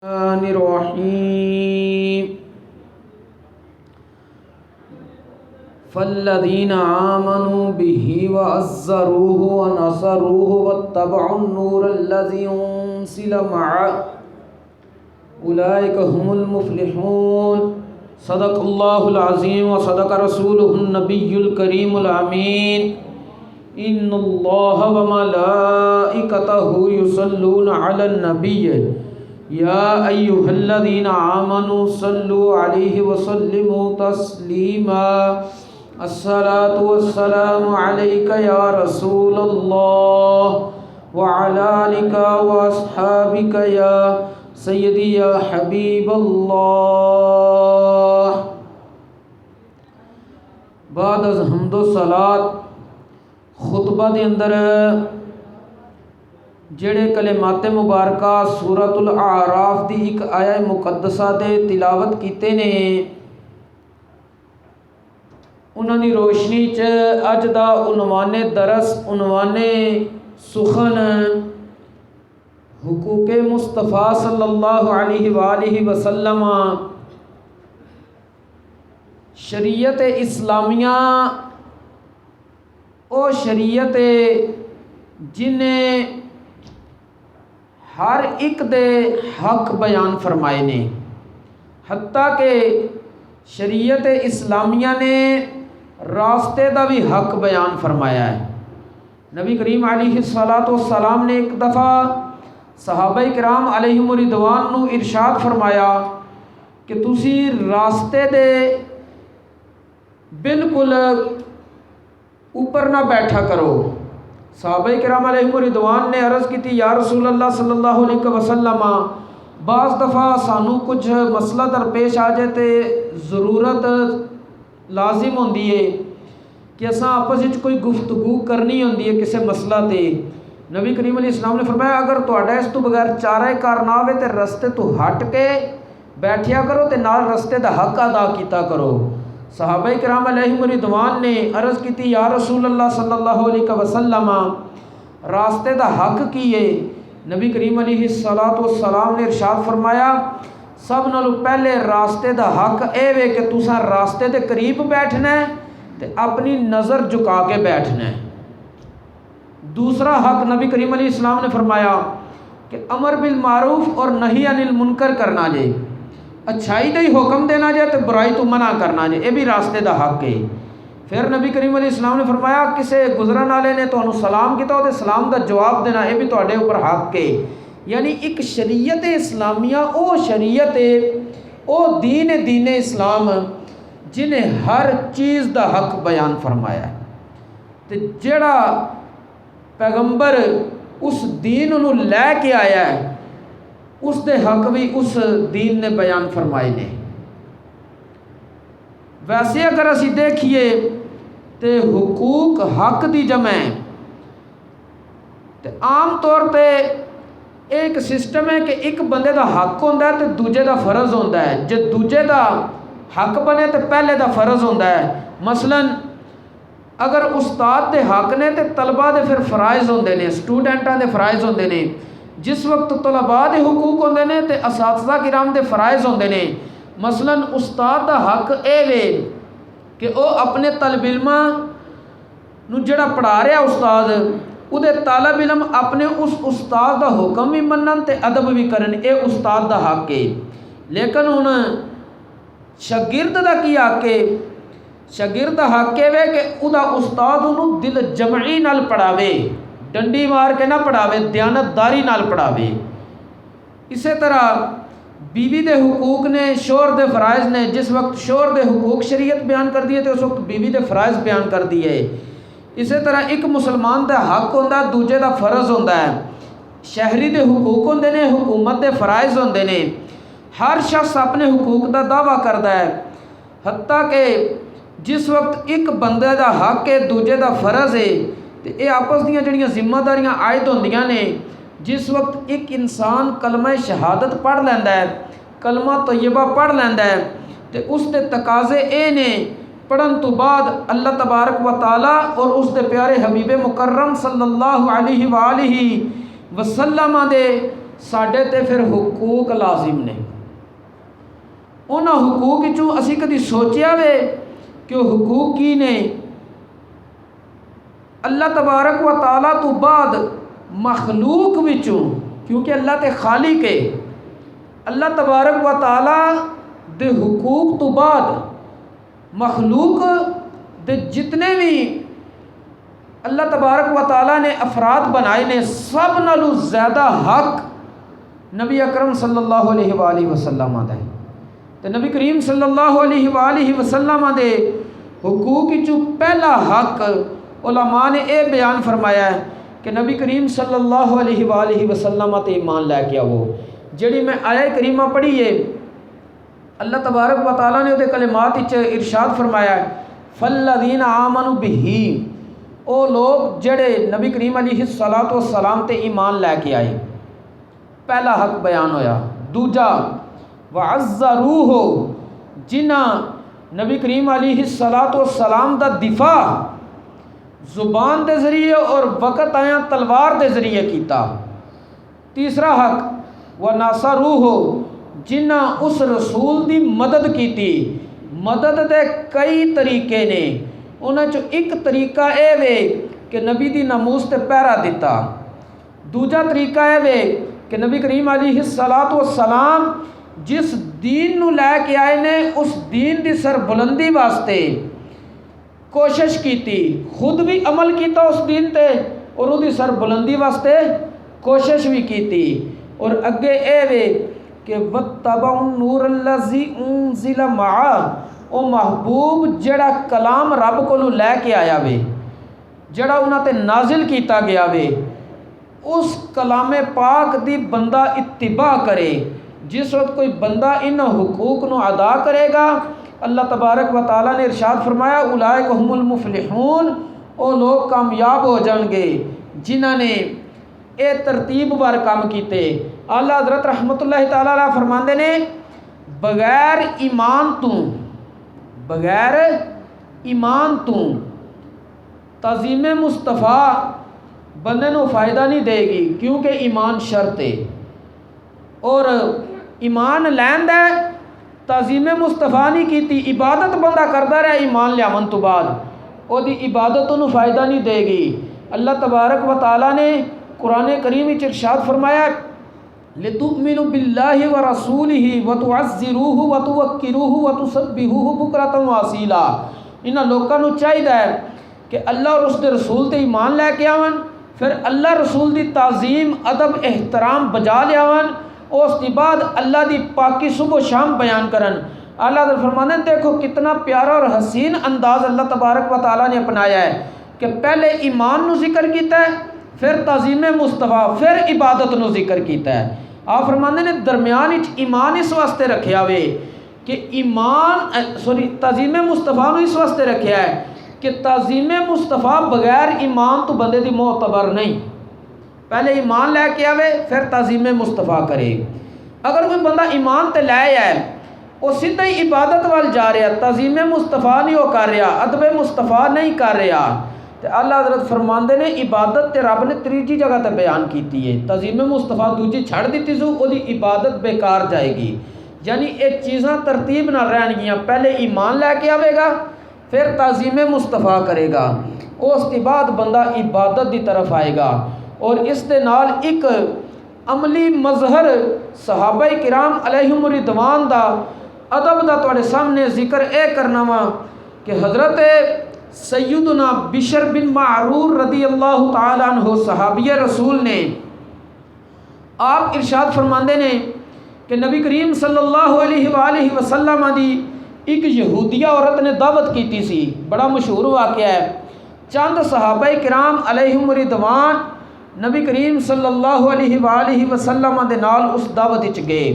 الرحمن الرحیم فالذین آمنوا به وعزروه ونصروه واتبعوا النور الذي انزل معه اولئک هم المفلحون صدق اللہ العظیم وصدق رسولہ النبی الکریم الامین ان اللہ وملائکتہ یصلون علی النبی یا ایہا الذین آمنوا صلوا علیہ وسلموا تسلیما الصلاة والسلام علیک یا رسول اللہ وعلی آلک واصحابک یا سیدی یا حبیب اللہ۔ بعد از حمد و صلات خطبہ دے اندر جڑے کلمات مبارکہ سورۃ الاعراف دی ایک آیہ مقدسہ دے تلاوت کیتے نے، انہاں دی روشنی چ اج دا عنوان درس، عنوان سخن حقوق مصطفیٰ صلی اللہ علیہ وآلہ وسلم، شریعت اسلامیہ او شریعت جنہیں ہر ایک دے حق بیان فرمائے نے، حتیٰ کہ شریعت اسلامیہ نے راستے دا بھی حق بیان فرمایا ہے۔ نبی کریم علیہ السلام نے ایک دفعہ صحابہ کرام علیہم رضوان نو ارشاد فرمایا کہ تسی راستے دے بالکل اوپر نہ بیٹھا کرو۔ صحابہ کرام علیہم رضوان نے عرض کی تھی، یا رسول اللہ صلی اللہ علیہ وسلم بعض دفعہ سانو کچھ مسئلہ درپیش آ جائے تے ضرورت لازم ہوندی ہے کہ اساں آپس وچ کوئی گفتگو کرنی ہوندی ہے کسی مسئلہ تے۔ نبی کریم علیہ السلام نے فرمایا اگر تہاڈا اس تو بغیر چارہ کار نہ ہوے تے رستے تو ہٹ کے بیٹھیا کرو تے نال رستے دا حق ادا کیتا کرو۔ صحابہ کرام علیہم رضوان نے عرض کی تھی، یا رسول اللہ صلی اللہ علیہ وسلم راستے دا حق کی ہے؟ نبی کریم علیہ السلام نے ارشاد فرمایا سب نالوں پہلے راستے دا حق اے وے کہ تساں راستے دے قریب بیٹھنا ہے تے اپنی نظر جھکا کے بیٹھنا ہے۔ دوسرا حق نبی کریم علیہ السلام نے فرمایا کہ امر بالمعروف اور نہی عن المنکر کرنا جائے، اچھائی دا ہی حکم دینا جائے تو برائی تو منع کرنا جائے، یہ بھی راستے دا حق ہے۔ پھر نبی کریم علیہ السلام نے فرمایا کسے گزرن والے نے تانوں سلام کیتا تے سلام دا جواب دینا، یہ بھی تواڈے اوپر حق ہے۔ یعنی ایک شریعت اسلامیہ او شریعت ہے، او دین اسلام جنہیں ہر چیز دا حق بیان فرمایا ہے، تے جڑا پیغمبر اس دین نو لے کے آیا ہے اس دے حق بھی اس دین نے بیان فرمائے نے۔ ویسے اگر اسی دیکھیے تے حقوق حق دی جمع ہے، تے عام طور تے ایک سسٹم ہے کہ ایک بندے دا حق ہوندہ ہے تے دوجے دا فرض ہوندہ ہے، جے دوجے دا حق بنے تے پہلے دا فرض ہوندہ ہے۔ مثلا اگر استاد دے حق نے تے طلبہ دے پھر فرائض ہوندے نے، سٹوڈنٹاں دے فرائض ہوندے نے۔ جس وقت طلباء دے حقوق ہوندے نے تے اساتذہ کرام دے فرائض ہوندے نے۔ مثلا استاد دا حق اے وے کہ او اپنے طالب علماں نو جڑا پڑھا رہا استاد او دے طالب علم اپنے اس استاد دا حکم بھی منن تے ادب بھی کرن، اے استاد دا حق ہے۔ لیکن ہن شاگرد دا کی حق ہے؟ شاگرد دا حق ہے کہ او دا استاد انہوں دل جمعی نال پڑھاوے، ڈنڈی مار کے نہ پڑھاوے، دیانتداری نال پڑھاوے۔ اسی طرح بیوی دے حقوق نے، شوہر دے فرائض نے۔ جس وقت شوہر دے حقوق شریعت بیان کر دیے تو اس وقت بیوی دے فرائض بیان کر دیے۔ اسی طرح ایک مسلمان دا حق ہوندہ ہے، دوجے دا فرض ہوندہ ہے۔ شہری دے حقوق ہوندے نے، حکومت دے فرائض ہوندے نے۔ ہر شخص اپنے حقوق دا دعویٰ کردا ہے، حتیٰ کہ جس وقت ایک بندے دا حق ہے دوجے دا فرض ہے تے اے آپس دیاں جڑیاں ذمہ داریاں عائد ہوندیاں نے۔ جس وقت ایک انسان کلمہ شہادت پڑھ لیندا ہے، کلمہ طیبہ پڑھ لیندا ہے تے اس دے تقاضے اے نے، پڑھن تو بعد اللہ تبارک و تعالی اور اس دے پیارے حبیب مکرم صلی اللہ علیہ وآلہ وسلم دے ਸਾਡੇ ਤੇ ਫਿਰ ਹਕੂਕ ਲਾਜ਼ਮ ਨੇ। ਉਹਨਾਂ ਹਕੂਕ ਵਿੱਚੋਂ ਅਸੀਂ ਕਦੀ ਸੋਚਿਆ ਵੇ کہ وہ حقوق کی نے؟ اللہ تبارک و تعالیٰ تو بعد مخلوق وچوں، کیونکہ اللہ تے خالق ہے، اللہ تبارک و تعالیٰ دے حقوق تو بعد مخلوق دے جتنے بھی اللہ تبارک و تعالیٰ نے افراد بنائے نے، سب نالوں زیادہ حق نبی اکرم صلی اللہ علیہ وآلہ وسلم دا ہے۔ تو نبی کریم صلی اللہ علیہ وآلہ وسلم دے حقوق چوں پہلا حق علماء نے اے بیان فرمایا ہے کہ نبی کریم صلی اللہ علیہ وآلہ وسلم تے ایمان لے کے آؤ۔ جڑی میں آیہ کریمہ پڑھی ہے، اللہ تبارک و تعالیٰ نے وہ کلمات ارشاد فرمایا ہے فَالَّذِينَ آمَنُوا بِهِ، او لوگ جڑے نبی کریم علیہ الصلوۃ والسلام تے ایمان لے کے آئے، پہلا حق بیان ہویا۔ دوجا وَعَزَّرُوهُ، جنہاں نبی کریم علیہ الصلوۃ والسلام دا دفاع زبان دے ذریعے اور وقت آیا تلوار دے ذریعے کیتا۔ تیسرا حق وَنَصَرُوهُ، جنہاں اس رسول دی مدد کیتی۔ مدد دے کئی طریقے نے، انہاں چو ایک طریقہ اے وے کہ نبی دی ناموس تے پہرا دیتا۔ دوجا طریقہ اے وے کہ نبی کریم علیہ الصلوۃ والسلام جس دین نو لے کے آئے نے اس دین دی سربلندی واسطے کوشش کیتی، خود بھی عمل کیتا اس دین تے اور وہ دی سربلندی واسطے کوشش بھی کیتی۔ اور اگے اے وے کہ وَاتَّبَعُوا النُّورَ الَّذِي أُنزِلَ مَعَهُ، او محبوب جڑا کلام رب کو لے کے آیا وے، جڑا انہاں تے نازل کیتا گیا وے، اس کلام پاک دی بندہ اتباع کرے۔ جس وقت کوئی بندہ ان حقوق نو ادا کرے گا، اللہ تبارک و تعالیٰ نے ارشاد فرمایا اولئک هم المفلحون، او لوگ کامیاب ہو جان گے جنہاں نے اے ترتیب بار کام کیتے۔ اعلیٰ حضرت رحمۃ اللہ تعالیٰ علیہ فرماندے نے بغیر ایمان تو تعظیم مصطفیٰ بندے نو فائدہ نہیں دے گی، کیونکہ ایمان شرط ہے۔ اور ایمان لیند ہے، تعظیم مصطفیٰ نہیں کیتی، عبادت بندہ کرتا رہا ایمان لیاون تو بعد، وہ دی عبادت انہوں فائدہ نہیں دے گی۔ اللہ تبارک و تعالیٰ نے قرآن کریم وچ ارشاد فرمایا لِتُؤْمِنُوا بِاللَّهِ وَرَسُولِهِ وَتُعَزِّرُوهُ وَتُوَقِّرُوهُ وَتُسَبِّحُوهُ بُكْرَةً وَأَصِيلًا۔ انہاں لوکاں نو چاہیے کہ اللہ اور اس دے رسول تے ایمان لے کے آون، پھر اللہ رسول دی تعظیم ادب احترام بجا لیاون، اس کے بعد اللہ دی پاکی صبح و شام بیان کرن۔ اللہ تعالیٰ فرمانے دیکھو کتنا پیارا اور حسین انداز اللہ تبارک و تعالیٰ نے اپنایا ہے کہ پہلے ایمان نو ذکر کیتا ہے، پھر تعظیم مصطفیٰ، پھر عبادت نو ذکر کیتا ہے۔ آپ فرمانے نے درمیان ایمان اس واسطے رکھیا ہوئے کہ تعظیم مصطفیٰ نو اس واسطے رکھیا ہے کہ تعظیم مصطفیٰ بغیر ایمان تو بندے دی معتبر نہیں۔ پہلے ایمان لے کے آوے پھر تعظیم مصطفیٰ کرے۔ اگر کوئی بندہ ایمان تے لے آئے وہ سیدھا ہی عبادت وال جا رہا، تعظیم مصطفیٰ نہیں وہ کر رہا، ادب مصطفیٰ نہیں کر رہا، تو اللہ حضرت فرماندے نے عبادت تے رب نے تیجی جگہ تے بیان کیتی ہے، تعظیم مصطفیٰ دوجی چھڑ دیتی سو وہ دی عبادت بیکار جائے گی۔ یعنی ایک چیزاں ترتیب نہ رہن گیاں، پہلے ایمان لے کے آوے گا پھر تعظیم مصطفیٰ کرے گا، اس کے بعد بندہ عبادت دی طرف آئے گا۔ اور اس دے نال ایک عملی مظہر صحابہ کرام علیہم رضوان دا ادب دا تواڈے سامنے ذکر اے کرنا وا کہ حضرت سیدنا بشر بن معرور رضی اللہ تعالیٰ عنہ صحابی رسول نے آپ ارشاد فرماندے نے کہ نبی کریم صلی اللہ علیہ وآلہ وسلم دی ایک یہودیہ عورت نے دعوت کیتی سی، بڑا مشہور واقعہ ہے۔ چند صحابہ کرام علیہم رضوان نبی کریم صلی اللہ علیہ وآلہ وسلم دے نال اس دعوت وچ گئے۔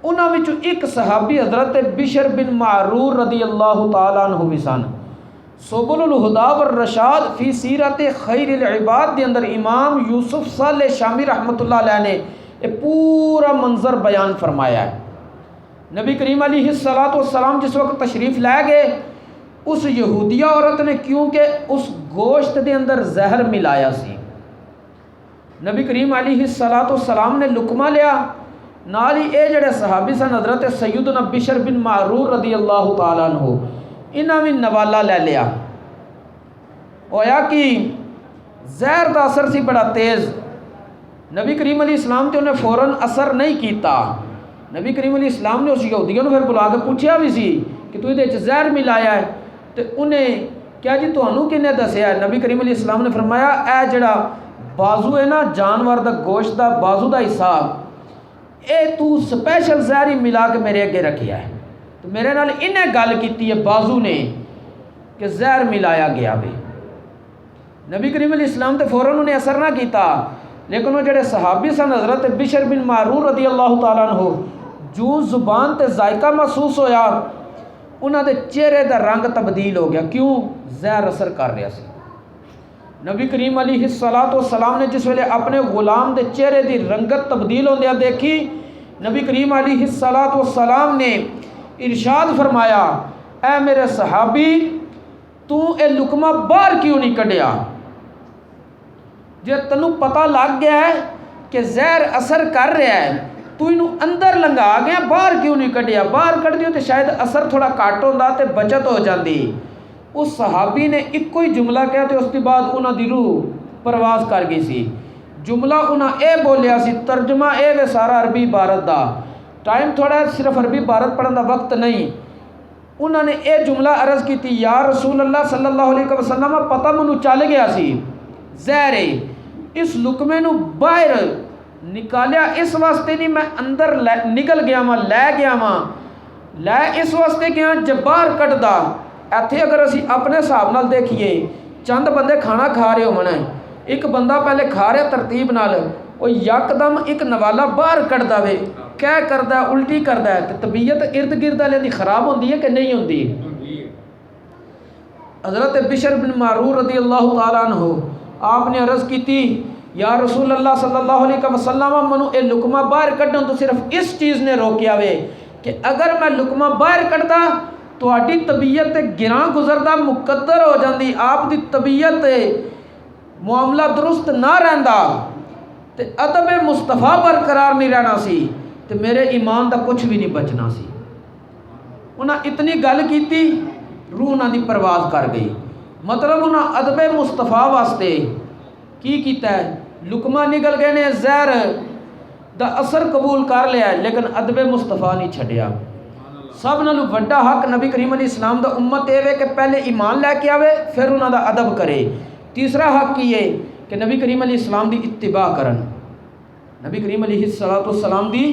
انہاں وچوں ایک صحابی حضرت بشر بن معرور رضی اللہ تعالیٰ عنہ بھی سن۔ سبل الہدا والرشاد فی سیرت خیر العباد دے اندر امام یوسف صالح شامی رحمۃ اللہ علیہ نے یہ پورا منظر بیان فرمایا ہے۔ نبی کریم علیہ الصلوۃ والسلام جس وقت تشریف لے گئے، اس یہودیہ عورت نے کیونکہ اس گوشت دے اندر زہر ملایا سی، نبی کریم علیہ السلام نے لقمہ لیا، نال ہی اے جڑے صحابی سن حضرت سیدنا بشر بن معرور رضی اللہ تعالیٰ عنہ، انہاں بھی نوالا لے لیا۔ ہویا کہ زہر دا اثر سی بڑا تیز، نبی کریم علیہ السلام تے انہیں فوراً اثر نہیں کیتا۔ نبی کریم علیہ السلام نے اس یہودیوں پھر بلا کے پوچھیا بھی سی کہ تو یہ زہر ملایا ہے، تو انہیں کیا جی تانوں کنے دسیا ہے؟ نبی کریم علیہ السلام نے فرمایا اے جڑا بازو ہے نا جانور دا گوشت دا بازو دا حصہ، اے تو سپیشل زہر ہی ملا کے میرے اگے رکھیا ہے۔ تو میرے نال انہیں گل کیتی ہے بازو نے کہ زہر ملایا گیا بھی۔ نبی کریم علیہ السلام تے فوراً انہیں اثر نہ کیتا، لیکن وہ جڑے صحابی سن حضرت بشر بن معرور رضی اللہ تعالیٰ عنہ، جو زبان تے ذائقہ محسوس ہویا، انہاں دے چہرے دا رنگ تبدیل ہو گیا۔ کیوں؟ زہر اثر کر رہا سی۔ نبی کریم علیہ السلام نے جس ویلے اپنے غلام دے چہرے دی رنگت تبدیل ہوندیا دیکھی، نبی کریم علیہ السلام نے ارشاد فرمایا اے میرے صحابی تو اے لقمہ باہر کیوں نہیں کڈیا؟ جے تنوں پتہ لگ گیا ہے کہ زہر اثر کر رہا ہے تو انہوں اندر لنگا گیا، باہر کیوں نہیں کڈیا؟ باہر کڈ دیو تو شاید اثر تھوڑا کٹ ہوندا تے بچت ہو جاندی۔ اس صحابی نے ایک کوئی جملہ کہا تے اس کے بعد انہاں دی روح پرواز کر گئی سی۔ جملہ انہاں اے بولیا سی، ترجمہ اے وے سارا عربی عبارت دا، ٹائم تھوڑا ہے صرف عربی عبارت پڑھن دا وقت نہیں۔ انہوں نے اے جملہ عرض کی تھی یا رسول اللہ صلی اللہ علیہ وسلم پتہ منو چل گیا سی زہر اس لقمے نو باہر نکالیا اس واسطے نہیں میں اندر نکل گیا ماں لے گیا ماں لے اس واسطے گیا جب باہر کٹ دا۔ ایتھے اگر اسی اپنے حساب نال دیکھیے چند بندے کھانا کھا رہے ہو من، ایک بندہ پہلے کھا رہا ترتیب نال، وہ یکدم ایک نوالا باہر کٹ دے کیا کردا ہے؟ الٹی کردا ہے، تو طبیعت ارد گرد والے دی خراب ہوندی ہے کہ نہیں ہوندی؟ حضرت بشر بن معرور رضی اللہ تعالیٰ عنہ آپ نے عرض کی تھی یا رسول اللہ صلی اللہ علیہ وسلم منو اے لقمہ باہر کڈن تو صرف اس چیز نے روکیا وے کہ اگر میں لقمہ باہر کڈدا تہاڈی طبیعت گراں گزردا مقدر ہو جاندی، آپ دی طبیعت معاملہ درست نہ رہندا تے ادب مصطفیٰ برقرار نہیں رہنا سی تے میرے ایمان دا کچھ بھی نہیں بچنا سی۔ انہاں اتنی گل کیتی، روح انہاں دی پرواز کر گئی۔ مطلب انہاں ادب مصطفیٰ واسطے کی کیتا ہے؟ لقمہ نکل گئے نے زہر دا اثر قبول کر لیا ہے لیکن ادب مصطفیٰ نہیں چھڈیا۔ سب نالوں بڑا حق نبی کریم علیہ السلام دا امت اے وے کہ پہلے ایمان لے کے آوے پھر انہاں دا ادب کرے۔ تیسرا حق یہ کہ نبی کریم علیہ السلام دی اتباع کرن، نبی کریم علیہ السلام دی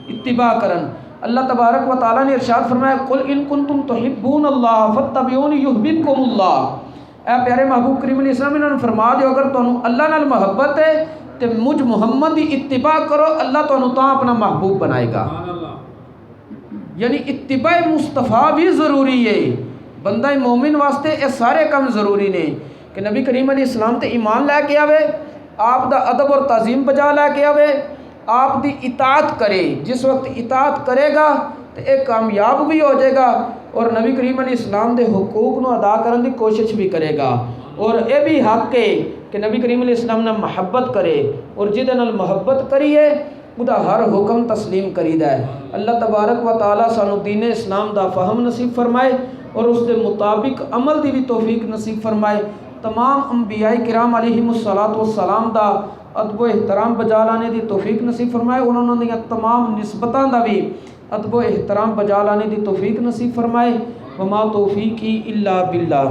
اتباع کرن۔ اللہ تبارک و تعالیٰ نے ارشاد فرمایا قل ان کنتم تحبون اللہ فاتبعونی یحببکم اللہ۔ اے پیارے محبوب کریم علیہ السلام انہوں نے فرما دیو اگر تانوں اللہ نال محبت ہے تو مجھ محمد دی اتباع کرو، اللہ تانوں تاں اپنا محبوب بنائے گا۔ یعنی اتباع مصطفیٰ بھی ضروری ہے، بندہ مومن واسطے یہ سارے کام ضروری نے کہ نبی کریم علیہ السلام تے ایمان لے کے آوے، آپ دا ادب اور تعظیم بجا لے کے آوے، آپ دی اطاعت کرے۔ جس وقت اطاعت کرے گا تو ایک کامیاب بھی ہو جائے گا اور نبی کریم علیہ السلام دے حقوق نو ادا کرنے کی کوشش بھی کرے گا۔ اور یہ بھی حق ہے کہ نبی کریم علیہ السلام نے محبت کرے اور جہدے نال محبت کریے خدا ہر حکم تسلیم کریدا ہے۔ اللہ تبارک و تعالیٰ سانو دین اسلام دا فہم نصیب فرمائے اور اس دے مطابق عمل دی بھی توفیق نصیب فرمائے۔ تمام انبیاء کرام علیہم السلام دا ادب و احترام بجا لانے دی توفیق نصیب فرمائے، انہوں نے تمام نسبتاں دا بھی ادب و احترام بجا لانے دی توفیق نصیب فرمائے۔ وما توفیقی الا باللہ۔